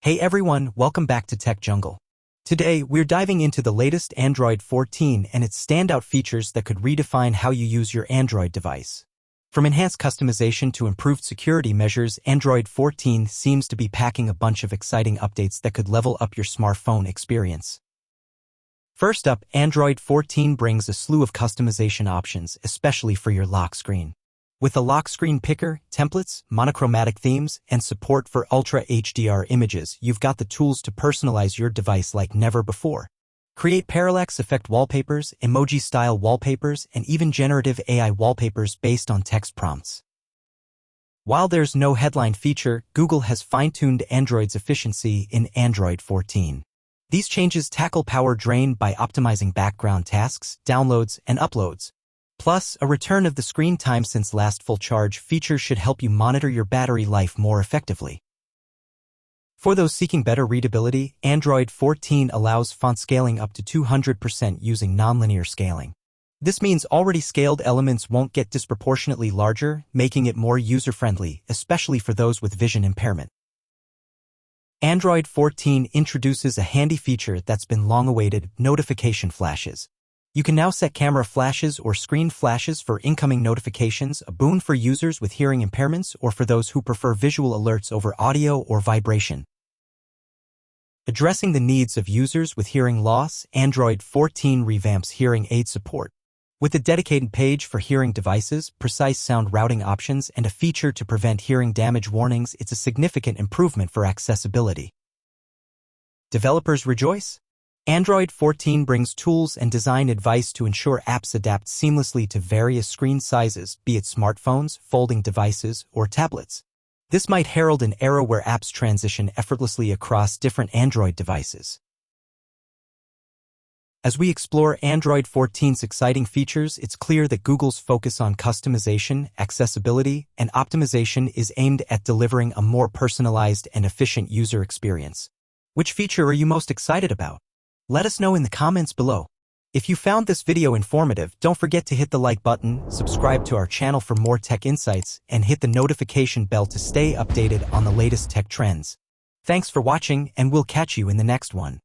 Hey everyone, welcome back to Tech Jungle. Today, we're diving into the latest Android 14 and its standout features that could redefine how you use your Android device. From enhanced customization to improved security measures, Android 14 seems to be packing a bunch of exciting updates that could level up your smartphone experience. First up, Android 14 brings a slew of customization options, especially for your lock screen. With a lock screen picker, templates, monochromatic themes, and support for Ultra HDR images, you've got the tools to personalize your device like never before. Create parallax effect wallpapers, emoji-style wallpapers, and even generative AI wallpapers based on text prompts. While there's no headline feature, Google has fine-tuned Android's efficiency in Android 14. These changes tackle power drain by optimizing background tasks, downloads, and uploads. Plus, a return of the screen time since last full charge feature should help you monitor your battery life more effectively. For those seeking better readability, Android 14 allows font scaling up to 200% using nonlinear scaling. This means already scaled elements won't get disproportionately larger, making it more user-friendly, especially for those with vision impairment. Android 14 introduces a handy feature that's been long awaited: notification flashes. You can now set camera flashes or screen flashes for incoming notifications, a boon for users with hearing impairments or for those who prefer visual alerts over audio or vibration. Addressing the needs of users with hearing loss, Android 14 revamps hearing aid support. With a dedicated page for hearing devices, precise sound routing options, and a feature to prevent hearing damage warnings, it's a significant improvement for accessibility. Developers rejoice? Android 14 brings tools and design advice to ensure apps adapt seamlessly to various screen sizes, be it smartphones, folding devices, or tablets. This might herald an era where apps transition effortlessly across different Android devices. As we explore Android 14's exciting features, it's clear that Google's focus on customization, accessibility, and optimization is aimed at delivering a more personalized and efficient user experience. Which feature are you most excited about? Let us know in the comments below. If you found this video informative, don't forget to hit the like button, subscribe to our channel for more tech insights, and hit the notification bell to stay updated on the latest tech trends. Thanks for watching, and we'll catch you in the next one.